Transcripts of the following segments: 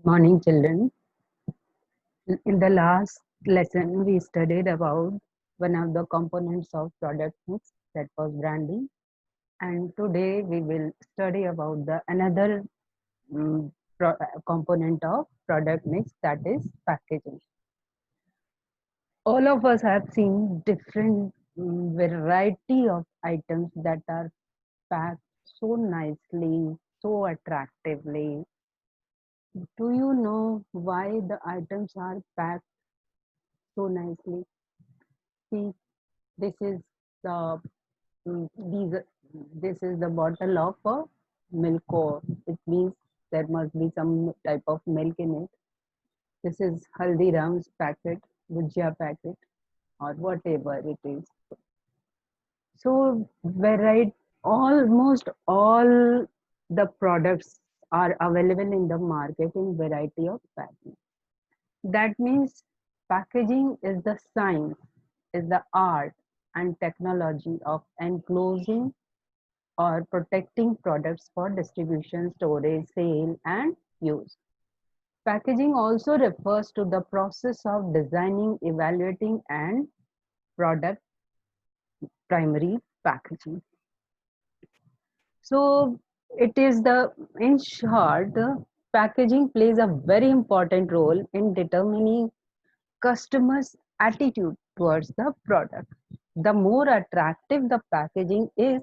Morning, children. In the last lesson, we studied about one of the components of product mix, that was branding. And today we will study about the another component of product mix, that is packaging. All of us have seen different variety of items that are packed so nicely, so attractively. Do you know why the items are packed so nicely? See, this is the these this is the bottle of milk. Or it means there must be some type of milk in it. This is Haldiram's packet, Bhujia packet, or whatever it is. So, variety, almost all the products are available in the market in variety of packaging. That means packaging is the science, is the art and technology of enclosing or protecting products for distribution, storage, sale, and use. Packaging also refers to the process of designing, evaluating, and product primary packaging. So it is in short, the packaging plays a very important role in determining customers' attitude towards the product. The more attractive the packaging is,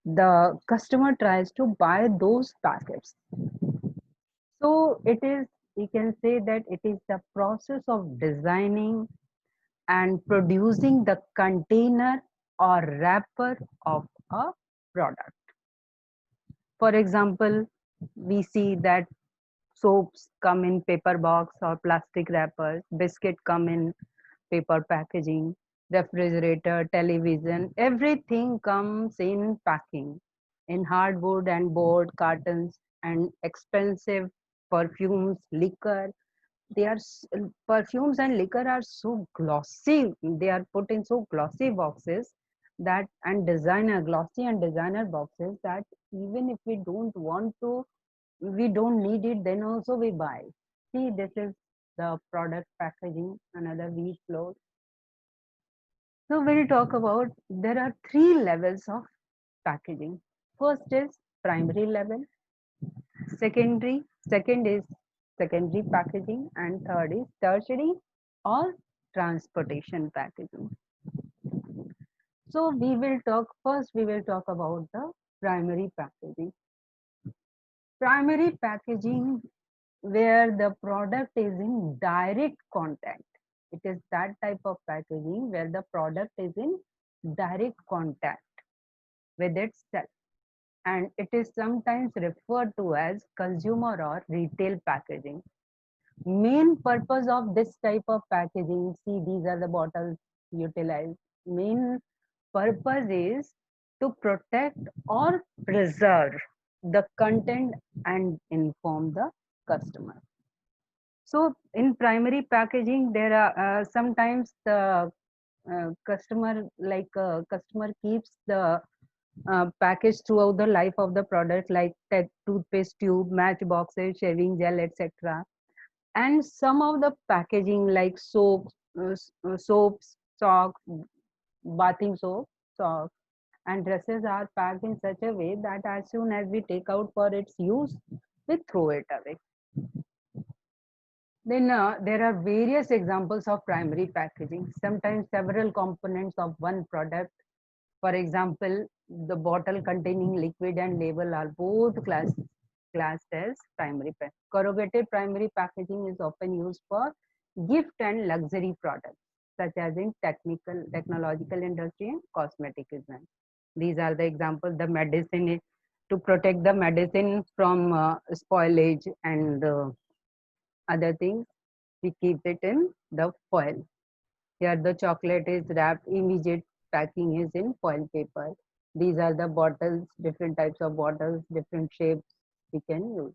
the customer tries to buy those packets. So it is, we can say that it is the process of designing and producing the container or wrapper of a product. For example, we see that soaps come in paper box or plastic wrappers, biscuit come in paper packaging, refrigerator, television, everything comes in packing, in hardwood and board cartons, and expensive perfumes, liquor. They are perfumes and liquor are so glossy. They are put in so glossy boxes that and designer glossy and designer boxes that even if we don't want to, we don't need it, then also we buy. See, this is the product packaging, another wheat flour. So when you talk about, there are three levels of packaging. First is primary level, second is secondary packaging, and third is tertiary or transportation packaging. So we will talk about the primary packaging. Primary packaging, where the product is in direct contact. It is that type of packaging where the product is in direct contact with itself, and it is sometimes referred to as consumer or retail packaging. Main purpose of this type of packaging, see, these are the bottles utilized. Main purpose is to protect or preserve the content and inform the customer. So in primary packaging, there are sometimes the customer keeps the package throughout the life of the product, like toothpaste tube, match boxes, shaving gel, etc. And some of the packaging like soaps, socks, bathing soap, socks, and dresses are packed in such a way that as soon as we take out for its use, we throw it away. Then there are various examples of primary packaging, sometimes several components of one product. For example, the bottle containing liquid and label are both classed as primary packaging. Corrugated primary packaging is often used for gift and luxury products, such as in technological industry and cosmetic design. These are the examples. The medicine is to protect the medicine from spoilage and other things. We keep it in the foil. Here the chocolate is wrapped, immediate packing is in foil paper. These are the bottles, different types of bottles, different shapes we can use.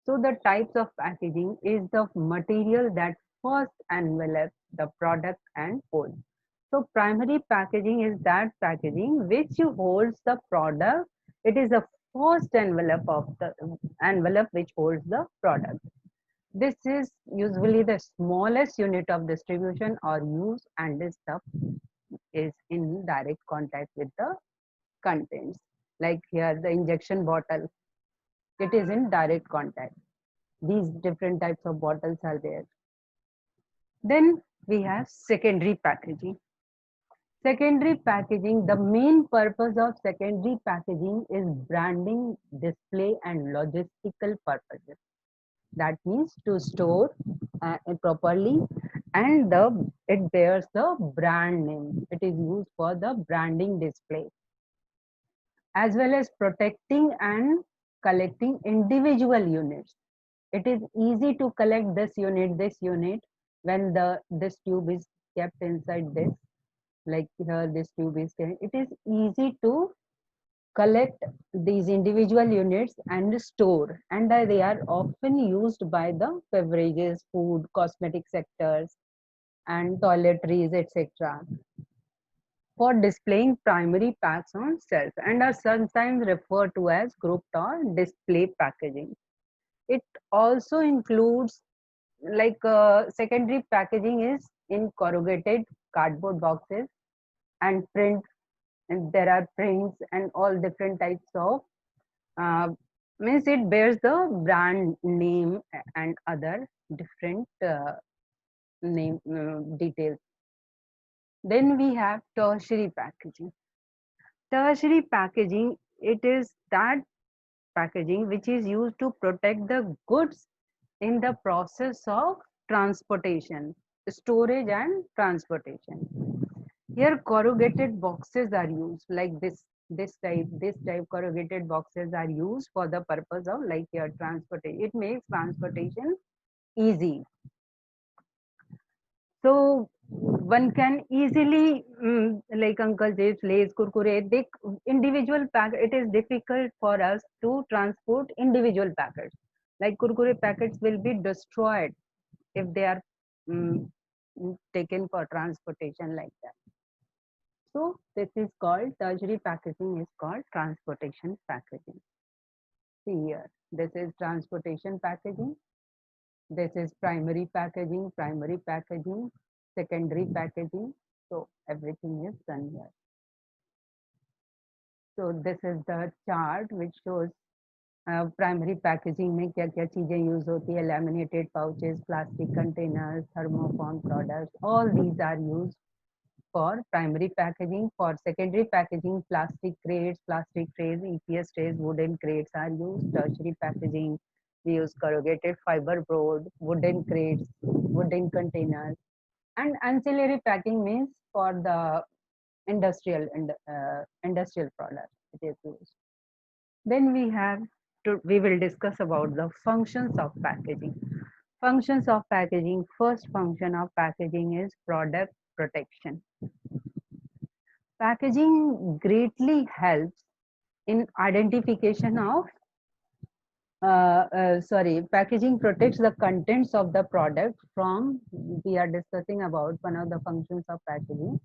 So the types of packaging is the material that first envelops the product and holds. So primary packaging is that packaging which holds the product. It is a first envelope which holds the product. This is usually the smallest unit of distribution or use, and this stuff is in direct contact with the contents. Like here, the injection bottle, it is in direct contact. These different types of bottles are there. Then we have secondary packaging. Secondary packaging, the main purpose of secondary packaging is branding, display, and logistical purposes. That means to store properly, and it bears the brand name. It is used for the branding display, as well as protecting and collecting individual units. It is easy to collect this unit when this tube is kept inside this, like here this tube is kept. It is easy to collect these individual units and store, and they are often used by the beverages, food, cosmetic sectors, and toiletries, etc., for displaying primary packs on shelf, and are sometimes referred to as grouped or display packaging. It also includes, like secondary packaging is in corrugated cardboard boxes and print, and there are prints and all different types of uh, means it bears the brand name and other different name details. Then we have tertiary packaging. Tertiary packaging, it is that packaging which is used to protect the goods in the process of transportation, storage and transportation. Here corrugated boxes are used, like this type corrugated boxes are used for the purpose of, like here, transportation. It makes transportation easy. So one can easily, like Uncle says, Lays, Kurkure, they individual pack. It is difficult for us to transport individual packets. Like Kurkure packets will be destroyed if they are um, taken for transportation like that. So this is called tertiary packaging, is called transportation packaging. See here, this is transportation packaging. This is primary packaging, secondary packaging. So everything is done here. So this is the chart which shows primary packaging में क्या क्या चीजें use होती है. Laminated pouches, plastic containers, thermoform products, all these are use for primary packaging. For secondary packaging, plastic crates, plastic trays, EPS trays, wooden crates are used. Tertiary packaging, we use corrugated fiber board, wooden crates, wooden containers. And ancillary packing means for the industrial product it is used. Then we will discuss about the functions of packaging. Functions of packaging. First function of packaging is product protection. Packaging greatly helps in identification of packaging protects the contents of the product from, we are discussing about one of the functions of packaging,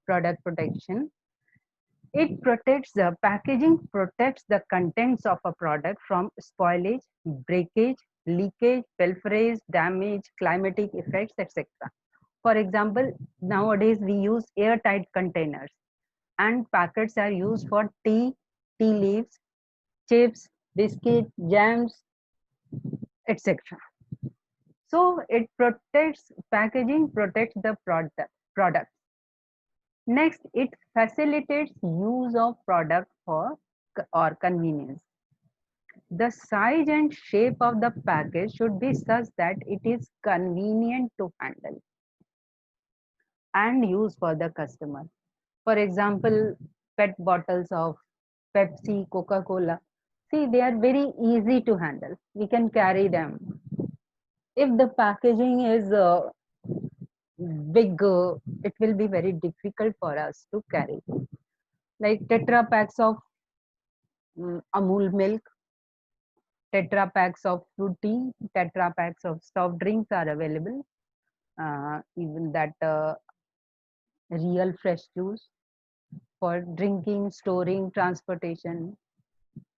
product protection. It protects the packaging protects the contents of a product from spoilage, breakage, leakage, pilferage, damage, climatic effects, etc. For example, nowadays we use airtight containers, and packets are used for tea, tea leaves, chips, biscuit, jams, etc. So it protects, packaging protects the product. Next, it facilitates use of product for or convenience. The size and shape of the package should be such that it is convenient to handle and use for the customer. For example, PET bottles of Pepsi, Coca-Cola. See, they are very easy to handle. We can carry them. If the packaging is big, it will be very difficult for us to carry. Like Tetra packs of Amul milk, Tetra packs of fruity, Tetra packs of soft drinks are available. Even that real fresh juice for drinking, storing, transportation.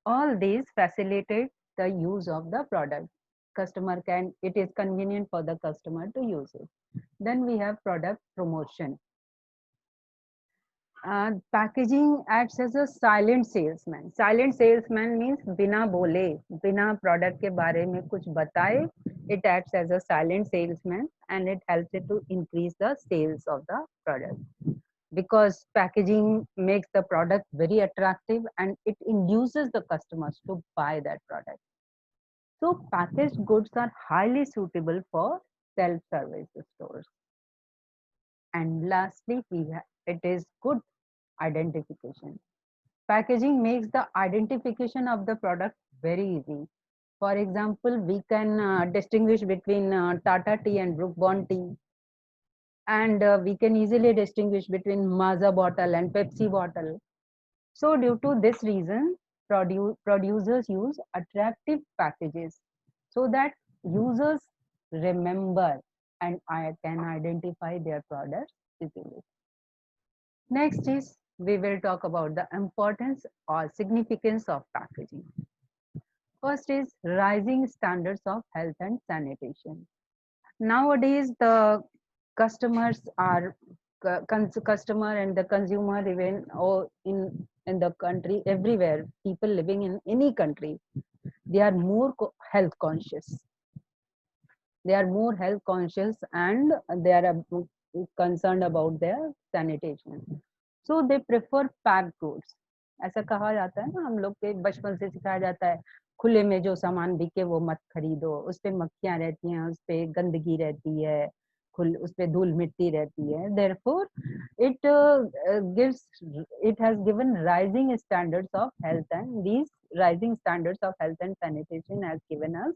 All these facilitate the use of the product. Customer can, it is convenient for the customer to use it. Then we have product promotion. Packaging acts as a silent salesman. Silent salesman means बिना बोले, बिना product के बारे में कुछ बताए, it acts as a silent salesman and it helps it to increase the sales of the product. Because packaging makes the product very attractive and it induces the customers to buy that product. So packaged goods are highly suitable for self-service stores. And lastly, it is good identification. Packaging makes the identification of the product very easy. For example, we can distinguish between Tata tea and Brook Bond tea, and we can easily distinguish between Maaza bottle and Pepsi bottle. So due to this reason, producers use attractive packages so that users remember and I can identify their products easily. Next is we will talk about the importance or significance of packaging. First is rising standards of health and sanitation. Nowadays, the customers are customer and the consumer even or in the country everywhere, people living in any country, they are more health conscious. They are more health conscious and they are concerned about their sanitation. So they prefer packed goods. ऐसा कहा जाता है ना, हम लोग के बचपन से सिखाया जाता है खुले में जो सामान बिके वो मत खरीदो, उस पे मक्खियां रहती हैं, उस पे गंदगी रहती है, उस पे धूल मिट्टी रहती है. Therefore, it has given rising standards of health, and these rising standards of health and sanitation has given us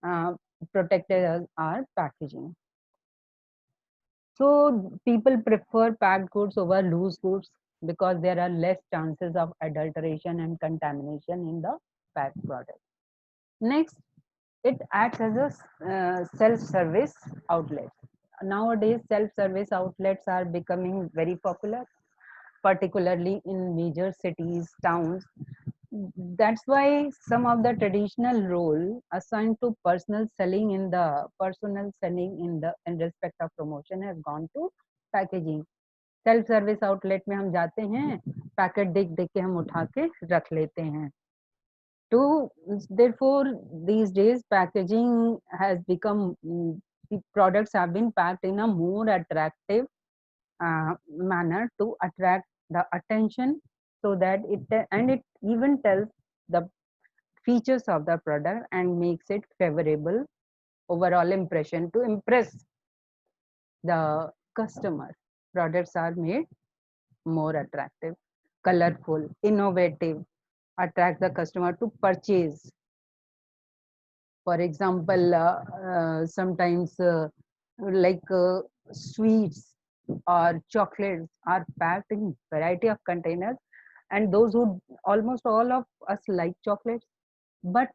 uh, protected our packaging. So people prefer packed goods over loose goods because there are less chances of adulteration and contamination in the packed product. Next, it acts as a self-service outlet. Nowadays, self-service outlets are becoming very popular, particularly in major cities, towns. That's why some of the traditional role assigned to personal selling in respect of promotion has gone to packaging. Self service outlet में हम जाते हैं, packet देख देख के हम उठा के रख लेते हैं. तो therefore these days packaging has become, the products have been packed in a more attractive manner to attract the attention, so that it even tells the features of the product and makes it favorable overall impression to impress the customer. Products are made more attractive, colorful, innovative, attract the customer to purchase. For example, sometimes like sweets or chocolates are packed in variety of containers, and those who, almost all of us like chocolates, but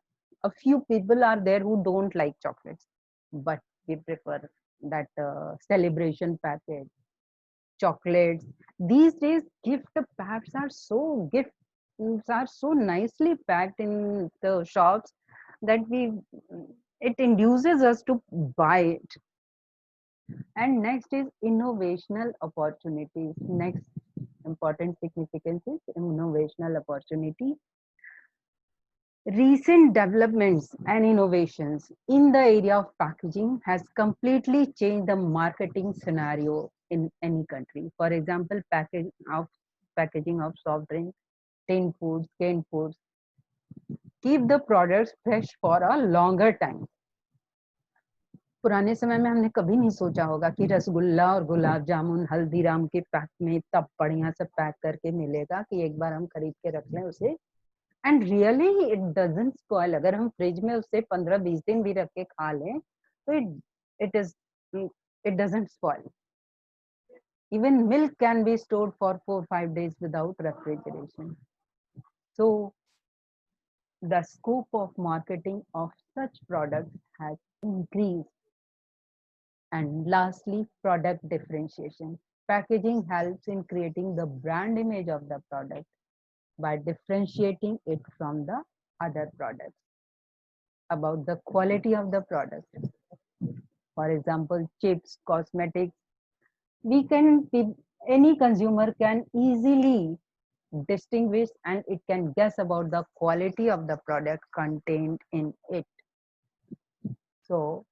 a few people are there who don't like chocolates, but we prefer that celebration package chocolates. These days gift packs are so gifts are so nicely packed in the shops that we it induces us to buy it. And next is innovational opportunities. Next important significance is innovational opportunity. Recent developments and innovations in the area of packaging has completely changed the marketing scenario in any country. For example, packaging of soft drinks, tin foods, canned foods, keep the products fresh for a longer time. पुराने समय में हमने कभी नहीं सोचा होगा कि रसगुल्ला और गुलाब जामुन हल्दीराम के पैक में तब बढ़िया से पैक करके मिलेगा कि एक बार हम खरीद के रख लें उसे, and really it doesn't spoil. अगर हम फ्रिज में उसे 15-20 दिन भी रख के खा लें तो it is it doesn't spoil. Even milk can be stored for 4-5 days without refrigeration. So the scope of marketing of such products has increased. And lastly, product differentiation. Packaging helps in creating the brand image of the product. by differentiating it from the other products. About the quality of the product, for example, chips, cosmetics, we can any consumer can easily distinguish and it can guess about the quality of the product contained in it. So